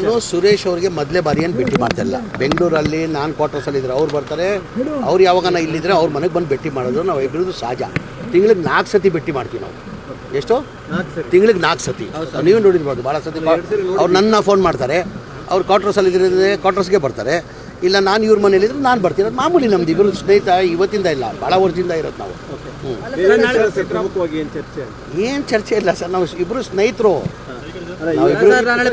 ನಾನು ಸುರೇಶ್ ಅವ್ರಿಗೆ ಮೊದಲೇ ಬಾರಿ ಏನು ಭೇಟಿ ಮಾಡ್ತಿಲ್ಲ. ಬೆಂಗಳೂರಲ್ಲಿ ನಾನು ಕ್ವಾರ್ಟರ್ಸಲ್ಲಿ ಇದ್ರೆ ಅವ್ರು ಬರ್ತಾರೆ, ಅವ್ರು ಯಾವಾಗ ಇಲ್ಲಿದ್ರೆ ಅವ್ರ ಮನೆಗೆ ಬಂದು ಭೇಟಿ ಮಾಡೋದು ನಾವು ಇಬ್ಬರದು ಸಹಜ. ತಿಂಗಳಿಗೆ 4 ಸತಿ ಭೇಟಿ ಮಾಡ್ತೀವಿ ನಾವು. ಎಷ್ಟು? ತಿಂಗಳಿಗೆ 4 ಸತಿ. ನೀವು ನೋಡಿರ್ಬೋದು ಭಾಳ ಸತಿ. ಅವ್ರು ನನ್ನ ಫೋನ್ ಮಾಡ್ತಾರೆ, ಅವ್ರು ಕ್ವಾರ್ಟರ್ಸಲ್ಲಿ ಇದ್ರೆ ಕ್ವಾರ್ಟರ್ಸ್ಗೆ ಬರ್ತಾರೆ, ಇಲ್ಲ ನಾನು ಇವ್ರ ಮನೇಲಿದ್ರೆ ನಾನು ಬರ್ತೀನಿ. ಅದು ಮಾಮೂಲಿ. ನಮ್ದು ಇಬ್ಬರು ಸ್ನೇಹಿತ ಇವತ್ತಿಂದ ಇಲ್ಲ, ಭಾಳ ವರ್ಷದಿಂದ ಇರೋದು ನಾವು. ಏನು ಚರ್ಚೆ ಇಲ್ಲ ಸರ್, ನಾವು ಇಬ್ಬರು ಸ್ನೇಹಿತರು.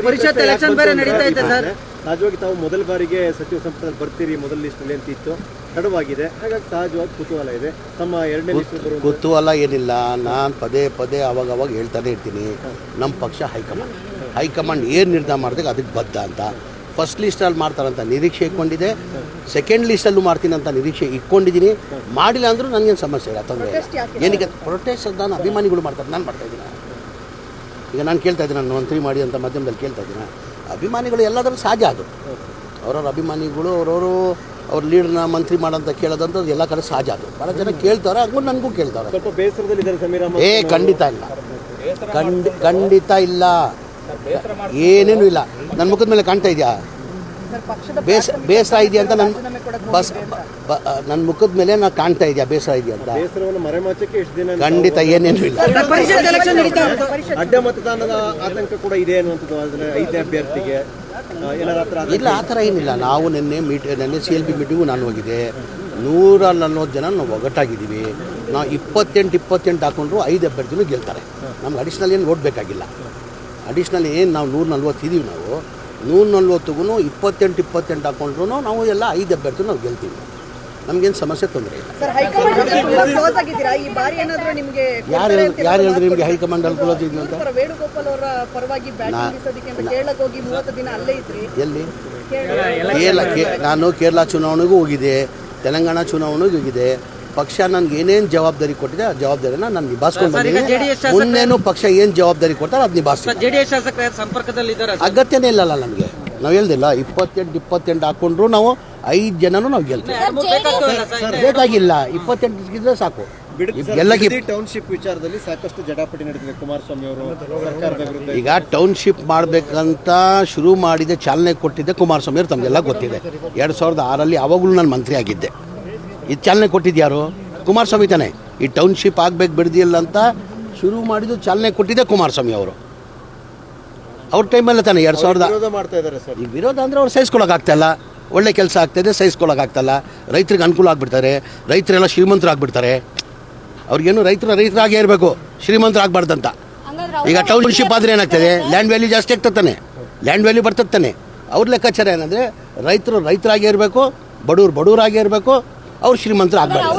ಪರಿಷತ್ ಎಲೆಕ್ಷನ್ ಬೇರೆ ನಡೀತಾ ಇದೆ ಸರ್. ಸಹಜವಾಗಿ ತಾವು ಮೊದಲ ಬಾರಿಗೆ ಸಚಿವ ಸಂಪುಟದಲ್ಲಿ ಬರ್ತೀರಿ, ಮೊದಲ ಲಿಸ್ಟಲ್ಲಿ ಅಂತ ಇತ್ತು, ತಡವಾಗಿದೆ. ಹಾಗಾಗಿ ಸಹಜವಾಗಿ ಕುತೂಹಲ ಇದೆ. ತಮ್ಮ 2ನೇ ಲಿಸ್ಟ್ ಕುತೂಹಲ ಏನಿಲ್ಲ. ನಾನು ಪದೇ ಪದೇ ಅವಾಗ ಹೇಳ್ತಾನೆ ಇರ್ತೀನಿ, ನಮ್ಮ ಪಕ್ಷ ಹೈಕಮಾಂಡ್ ಏನು ನಿರ್ಧಾರ ಮಾಡಿದಾಗ ಅದಕ್ಕೆ ಬದ್ಧ ಅಂತ. ಫಸ್ಟ್ ಲಿಸ್ಟಲ್ಲಿ ಮಾಡ್ತಾರಂತ ನಿರೀಕ್ಷೆ ಇಟ್ಕೊಂಡಿದೆ, ಸೆಕೆಂಡ್ ಲಿಸ್ಟಲ್ಲೂ ಮಾಡ್ತೀನಿ ಅಂತ ನಿರೀಕ್ಷೆ ಇಟ್ಕೊಂಡಿದ್ದೀನಿ. ಮಾಡಿಲ್ಲ ಅಂದರೂ ನನಗೇನು ಸಮಸ್ಯೆ ಇಲ್ಲ, ತೊಂದರೆ ಇಲ್ಲ. ಏನಕ್ಕೆ ಪ್ರೊಟೆಸ್ಟ್ ನಾನು ಅಭಿಮಾನಿಗಳು ಮಾಡ್ತಾರೆ, ನಾನು ಮಾಡ್ತಾಯಿದ್ದೀನಿ. ಈಗ ನಾನು ಕೇಳ್ತಾ ಇದ್ದೀನಿ, ನಾನು ಮಂತ್ರಿ ಮಾಡಿ ಅಂತ ಮಾಧ್ಯಮದಲ್ಲಿ ಕೇಳ್ತಾ ಇದ್ದೀನಿ. ಅಭಿಮಾನಿಗಳು ಎಲ್ಲದರಲ್ಲೂ ಸಹಜ. ಅದು ಅವ್ರವ್ರ ಅಭಿಮಾನಿಗಳು ಅವ್ರ ಲೀಡರ್ನ ಮಂತ್ರಿ ಮಾಡೋಂತ ಕೇಳೋದಂಥದ್ದು ಎಲ್ಲ ಕಡೆ ಸಹಜ. ಅದು ಭಾಳ ಜನ ಕೇಳ್ತಾರೆ, ಹಂಗೂ ನನಗೂ ಕೇಳ್ತಾರೆ. ಸ್ವಲ್ಪ ಬೇಸರದಲ್ಲಿದ್ದಾರೆ ಸಮೀರ್. ಖಂಡಿತ ಇಲ್ಲ, ಖಂಡಿತ ಇಲ್ಲ, ಏನೇನು ಇಲ್ಲ. ನನ್ನ ಮುಖದ ಮೇಲೆ ಕಾಣ್ತಾ ಇದೆಯಾ ಬೇಸರ ಇದೆಯಾ ಅಂತ? ನನ್ನ ಮುಖದ ಮೇಲೆ ನಾನು ಕಾಣ್ತಾ ಇದೆಯಾ ಬೇಸರ ಇದೆಯಾ ಅಂತ? ಖಂಡಿತ ಏನೇನು ಇಲ್ಲ. ಅಡ್ಡ ಮತದಾನದ ಆತಂಕ ಕೂಡ ಇದೆ ಅನ್ನುವಂಥದ್ದು 5ನೇ ಅಭ್ಯರ್ಥಿಗೆ ಇಲ್ಲ, ಆ ಥರ ಏನಿಲ್ಲ. ನಾವು ನಿನ್ನೆ CLP ಮೀಟಿಂಗು ನಾನು ಹೋಗಿದೆ. 140 ಜನ ನಾವು ಒಗ್ಗಟ್ಟಾಗಿದ್ದೀವಿ. ನಾವು 28 ಹಾಕೊಂಡ್ರು 5 ಅಭ್ಯರ್ಥಿನೂ ಗೆಲ್ತಾರೆ. ನಮ್ಗೆ ಅಡಿಷ್ನಲ್ ಏನು ಓಡಬೇಕಾಗಿಲ್ಲ. ಅಡಿಷ್ನಲ್ ಏನು ನಾವು 140 ಇದ್ದೀವಿ. ನಾವು 140ಗೂ 28 ಹಾಕೊಂಡ್ರು ನಾವು ಎಲ್ಲ 5 ಅಭ್ಯರ್ಥಿ ನಾವು ಗೆಲ್ತೀವಿ. ನಮಗೇನು ಸಮಸ್ಯೆ ತೊಂದರೆ ಇಲ್ಲ. ಯಾರು ಹೇಳಿದ್ರೆ ನಿಮಗೆ ಹೈಕಮಾಂಡಲ್ಲಿ ಕ್ಲೋಸ್ ಇದೆ ಅಂತ? ಎಲ್ಲಿ? ನಾನು ಕೇರಳ ಚುನಾವಣೆಗೂ ಹೋಗಿದೆ, ತೆಲಂಗಾಣ ಚುನಾವಣೆಗೂ ಹೋಗಿದೆ. ಪಕ್ಷ ನನಗೆ ಏನೇನು ಜವಾಬ್ದಾರಿ ಕೊಟ್ಟಿದೆ ಆ ಜವಾಬ್ದಾರಿನ ನಾನು ನಿಭಾಯಿಸ್ಕೊಂಡು ಬಂದಿದ್ದೀನಿ. ಮುಂದೇನು ಪಕ್ಷ ಏನು ಜವಾಬ್ದಾರಿ ಕೊಡ್ತಾರೆ ಅದು ನಿಭಾಯಿಸ್ತೀನಿ. ಅಗತ್ಯನೇ ಇಲ್ಲಲ್ಲ ನಮಗೆ. ನಾವು ಹೇಳ್ದಿಲ್ಲ 28 ಹಾಕೊಂಡ್ರು ನಾವು 5 ಜನನೂ ನಾವು ಗೆಲ್ತೀವಿ. ಬೇಕಾಗಿಲ್ಲ 28 ಇದ್ರೆ ಸಾಕು. ಟೌನ್ಶಿಪ್ ವಿಚಾರದಲ್ಲಿ ಸಾಕಷ್ಟು ಜಟಾಪಟಿ ನಡೆದಿದೆ. ಕುಮಾರಸ್ವಾಮಿ ಅವರು ಸರ್ಕಾರದ ವಿರುದ್ಧ ಈಗ ಟೌನ್ಶಿಪ್ ಮಾಡಬೇಕಂತ ಶುರು ಮಾಡಿದೆ, ಚಾಲನೆ ಕೊಟ್ಟಿದ್ದೆ ಕುಮಾರಸ್ವಾಮಿ ಅವರು. ತಮಗೆಲ್ಲ ಗೊತ್ತಿದೆ. 2006ರಲ್ಲಿ ಆವಾಗಲೂ ನಾನು ಮಂತ್ರಿ ಆಗಿದ್ದೆ. ಇದು ಚಾಲನೆ ಕೊಟ್ಟಿದ್ಯಾರು? ಕುಮಾರಸ್ವಾಮಿ ತಾನೆ. ಈ ಟೌನ್ಶಿಪ್ ಆಗಬೇಕು ಬಿಡದಿಲ್ಲ ಅಂತ ಶುರು ಮಾಡಿದ್ದು ಚಾಲನೆ ಕೊಟ್ಟಿದ್ದೆ ಕುಮಾರಸ್ವಾಮಿ ಅವರು. ಅವ್ರ ಟೈಮಲ್ಲೇ ತಾನೆ 2000 ಮಾಡ್ತಾ ಇದ್ದಾರೆ ಸರ್. ಈ ವಿರೋಧ ಅಂದರೆ ಅವ್ರು ಸಹಿಸ್ಕೊಳಕ್ಕಾಗ್ತಾಯಿಲ್ಲ. ಒಳ್ಳೆ ಕೆಲಸ ಆಗ್ತಾಯಿದೆ, ಸಹಿಸ್ಕೊಳಕ್ಕಾಗ್ತಾಯಿಲ್ಲ. ರೈತರಿಗೆ ಅನುಕೂಲ ಆಗಿಬಿಡ್ತಾರೆ, ರೈತರೆಲ್ಲ ಶ್ರೀಮಂತರು ಆಗಿಬಿಡ್ತಾರೆ. ಅವ್ರಿಗೇನು ರೈತರಾಗೇ ಇರಬೇಕು, ಶ್ರೀಮಂತರು ಆಗಬಾರ್ದಂತ. ಈಗ ಟೌನ್ಶಿಪ್ ಆದರೆ ಏನಾಗ್ತದೆ? ಲ್ಯಾಂಡ್ ವ್ಯಾಲ್ಯೂ ಜಾಸ್ತಿ ಆಗ್ತದೆ, ಲ್ಯಾಂಡ್ ವ್ಯಾಲ್ಯೂ ಬರ್ತದೆ. ಅವ್ರ ಲೆಕ್ಕಾಚಾರ ಏನಂದರೆ ರೈತರಾಗೇ ಇರಬೇಕು, ಬಡವರಾಗೇ ಇರಬೇಕು, ಅವ್ರು ಶ್ರೀಮಂತರು ಆಗಬಾರ್ದು.